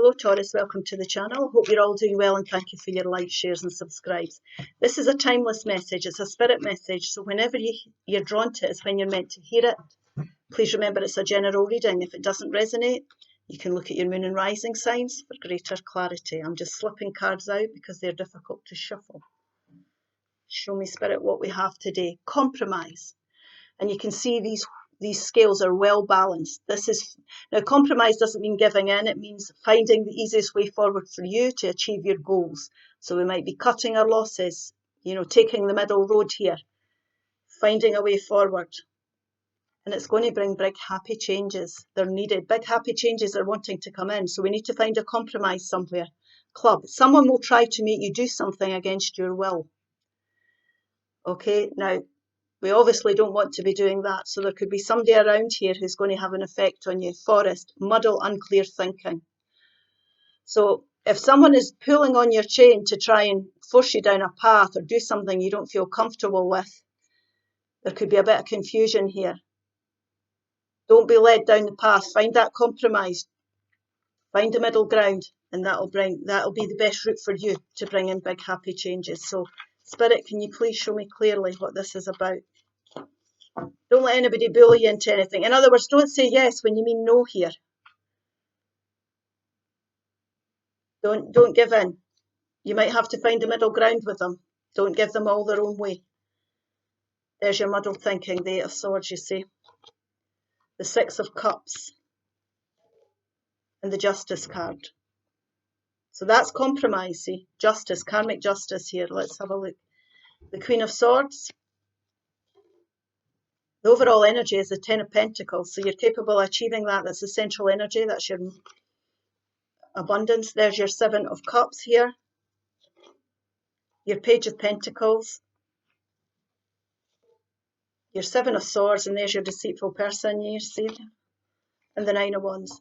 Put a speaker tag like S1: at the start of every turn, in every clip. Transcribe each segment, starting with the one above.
S1: Hello Taurus, welcome to the channel. Hope you're all doing well and thank you for your likes, shares and subscribes. This is a timeless message, it's a spirit message, so whenever you're drawn to it is when you're meant to hear it. Please remember it's a general reading. If it doesn't resonate, you can look at your moon and rising signs for greater clarity. I'm just slipping cards out because they're difficult to shuffle. Show me, Spirit, what we have today. Compromise. And you can see these scales are well balanced. Now, compromise doesn't mean giving in. It means finding the easiest way forward for you to achieve your goals. So we might be cutting our losses, taking the middle road here, finding a way forward. And it's going to bring big happy changes. They're needed. Big happy changes are wanting to come in. So we need to find a compromise somewhere. Club. Someone will try to make you do something against your will. Okay, now, we obviously don't want to be doing that. So there could be somebody around here who's going to have an effect on you. Forest, muddle, unclear thinking. So if someone is pulling on your chain to try and force you down a path or do something you don't feel comfortable with, there could be a bit of confusion here. Don't be led down the path. Find that compromise. Find the middle ground, and that'll be the best route for you to bring in big happy changes. So, Spirit, can you please show me clearly what this is about? Don't let anybody bully you into anything. In other words, don't say yes when you mean no here. Don't give in. You might have to find a middle ground with them. Don't give them all their own way. There's your muddled thinking, the Eight of Swords, you see. The Six of Cups. And the Justice card. So that's compromise, see? Justice, karmic justice here. Let's have a look. The Queen of Swords. The overall energy is the Ten of Pentacles. So you're capable of achieving that. That's the central energy. That's your abundance. There's your Seven of Cups here. Your Page of Pentacles. Your Seven of Swords. And there's your deceitful person, you see? And the Nine of Wands.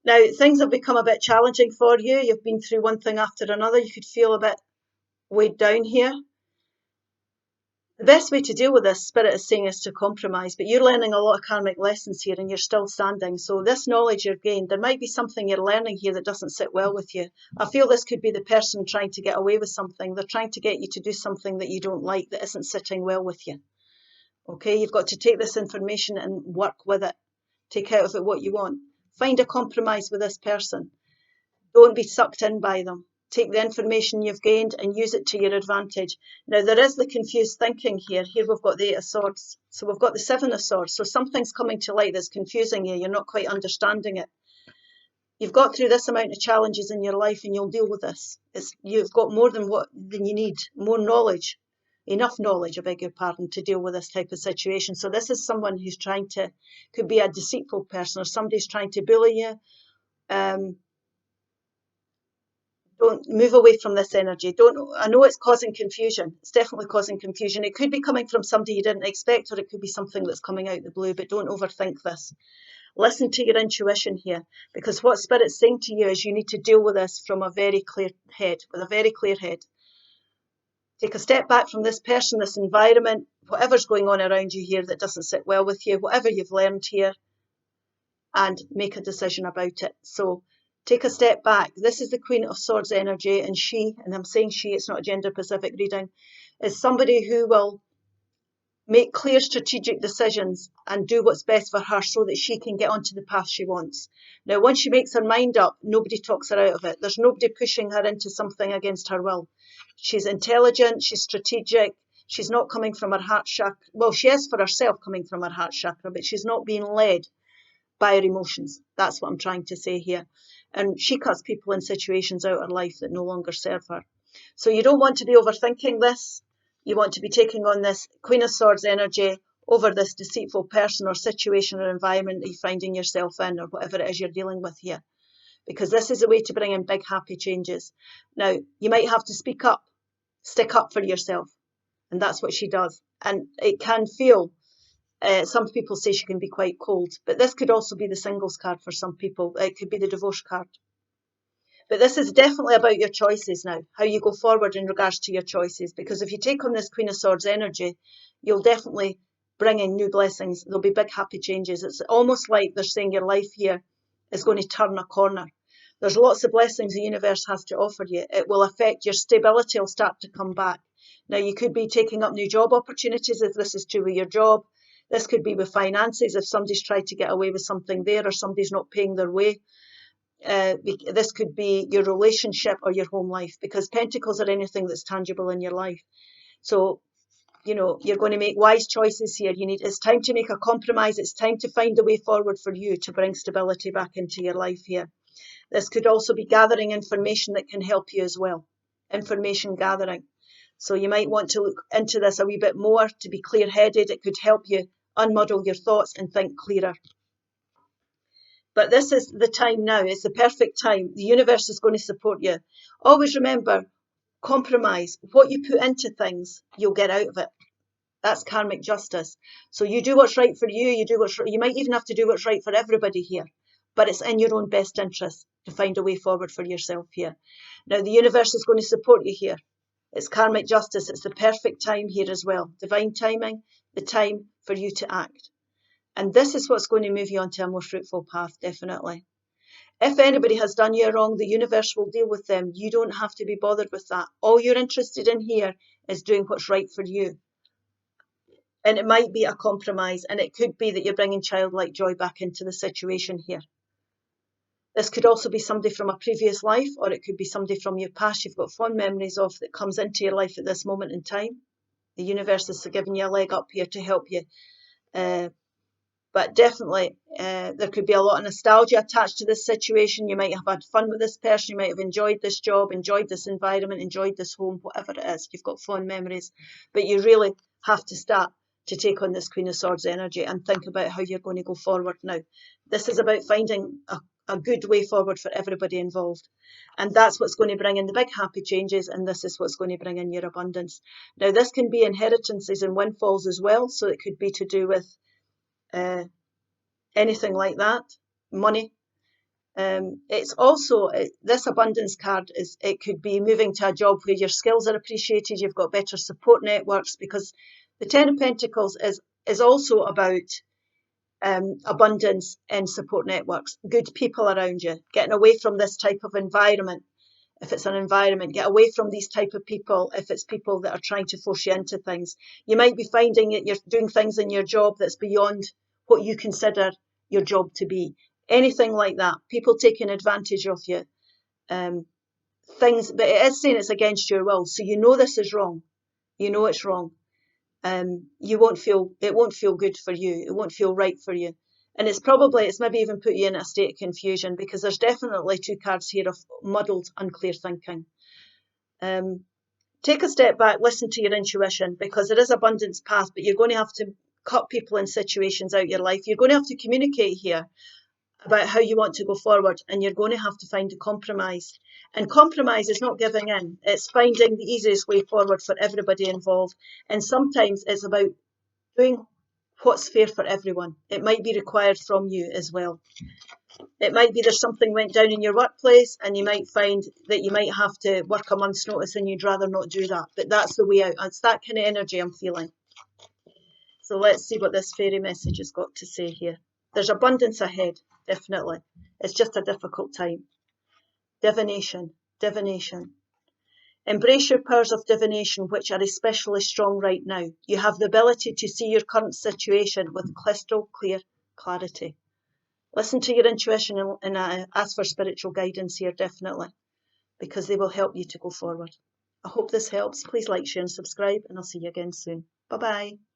S1: Now, things have become a bit challenging for you. You've been through one thing after another. You could feel a bit weighed down here. The best way to deal with this, Spirit is saying, is to compromise. But you're learning a lot of karmic lessons here and you're still standing. So this knowledge you've gained, there might be something you're learning here that doesn't sit well with you. I feel this could be the person trying to get away with something. They're trying to get you to do something that you don't like, that isn't sitting well with you. Okay, you've got to take this information and work with it. Take out of it what you want. Find a compromise with this person. Don't be sucked in by them. Take the information you've gained and use it to your advantage. Now, there is the confused thinking here. Here we've got the Eight of Swords. So we've got the Seven of Swords. So something's coming to light that's confusing you. You're not quite understanding it. You've got through this amount of challenges in your life and you'll deal with this. You've got more than you need. More knowledge. Enough knowledge, I beg your pardon, to deal with this type of situation. So this is someone who's could be a deceitful person or somebody who's trying to bully you. Don't move away from this energy. I know it's causing confusion. It's definitely causing confusion. It could be coming from somebody you didn't expect, or it could be something that's coming out the blue, but don't overthink this. Listen to your intuition here, because what Spirit's saying to you is you need to deal with this from a very clear head, with a very clear head. Take a step back from this person, this environment, whatever's going on around you here that doesn't sit well with you, whatever you've learned here, and make a decision about it. So take a step back. This is the Queen of Swords energy, and I'm saying she, it's not a gender-specific reading, is somebody who will make clear strategic decisions and do what's best for her so that she can get onto the path she wants. Now, once she makes her mind up, nobody talks her out of it. There's nobody pushing her into something against her will. She's intelligent, she's strategic, she's not coming from her heart chakra. Well, she is for herself coming from her heart chakra, but she's not being led by her emotions. That's what I'm trying to say here. And she cuts people in situations out of her life that no longer serve her. So you don't want to be overthinking this. You want to be taking on this Queen of Swords energy over this deceitful person or situation or environment that you're finding yourself in, or whatever it is you're dealing with here. Because this is a way to bring in big happy changes. Now, you might have to speak up, stick up for yourself. And that's what she does. And it can feel, some people say she can be quite cold, but this could also be the singles card for some people. It could be the divorce card. But this is definitely about your choices now, how you go forward in regards to your choices. Because if you take on this Queen of Swords energy, you'll definitely bring in new blessings. There'll be big happy changes. It's almost like they're saying your life here is going to turn a corner. There's lots of blessings the universe has to offer you. It will affect your stability, will start to come back. Now, you could be taking up new job opportunities if this is true with your job. This could be with finances if somebody's tried to get away with something there or somebody's not paying their way. This could be your relationship or your home life, because pentacles are anything that's tangible in your life. So, you know, you're going to make wise choices here. It's time to make a compromise. It's time to find a way forward for you to bring stability back into your life here. This could also be gathering information that can help you as well. Information gathering. So you might want to look into this a wee bit more to be clear-headed. It could help you unmuddle your thoughts and think clearer. But this is the time now. It's the perfect time. The universe is going to support you. Always remember, compromise. What you put into things, you'll get out of it. That's karmic justice. So you do what's right for you. You might even have to do what's right for everybody here. But it's in your own best interest to find a way forward for yourself here. Now, the universe is going to support you here. It's karmic justice. It's the perfect time here as well. Divine timing, the time for you to act. And this is what's going to move you onto a more fruitful path, definitely. If anybody has done you wrong, the universe will deal with them. You don't have to be bothered with that. All you're interested in here is doing what's right for you. And it might be a compromise, and it could be that you're bringing childlike joy back into the situation here. This could also be somebody from a previous life, or it could be somebody from your past you've got fond memories of that comes into your life at this moment in time. The universe is giving you a leg up here to help you. But definitely, there could be a lot of nostalgia attached to this situation. You might have had fun with this person. You might have enjoyed this job, enjoyed this environment, enjoyed this home, whatever it is. You've got fond memories. But you really have to start to take on this Queen of Swords energy and think about how you're going to go forward now. This is about finding a good way forward for everybody involved. And that's what's going to bring in the big happy changes, and this is what's going to bring in your abundance. Now, this can be inheritances and windfalls as well, so it could be to do with anything like that, money. It's also, this abundance card, it could be moving to a job where your skills are appreciated, you've got better support networks, because the Ten of Pentacles is also about abundance and support networks, good people around you, getting away from this type of environment. If it's an environment, get away from these type of people. If it's people that are trying to force you into things, you might be finding that you're doing things in your job that's beyond what you consider your job to be. Anything like that, people taking advantage of you, things, but it is saying it's against your will. So you know this is wrong. You know it's wrong. It won't feel good for you. It won't feel right for you. And it's maybe even put you in a state of confusion, because there's definitely two cards here of muddled, unclear thinking. Take a step back, listen to your intuition, because there is abundance path, but you're going to have to cut people and situations out of your life. You're going to have to communicate here about how you want to go forward, and you're going to have to find a compromise. And compromise is not giving in. It's finding the easiest way forward for everybody involved. And sometimes it's about doing what's fair for everyone. It might be required from you as well. It might be there's something went down in your workplace, and you might find that you might have to work a month's notice, and you'd rather not do that. But that's the way out. It's that kind of energy I'm feeling. So let's see what this fairy message has got to say here. There's abundance ahead, definitely. It's just a difficult time. Divination. Embrace your powers of divination, which are especially strong right now. You have the ability to see your current situation with crystal clear clarity. Listen to your intuition and ask for spiritual guidance here, definitely, because they will help you to go forward. I hope this helps. Please like, share and subscribe, and I'll see you again soon. Bye-bye.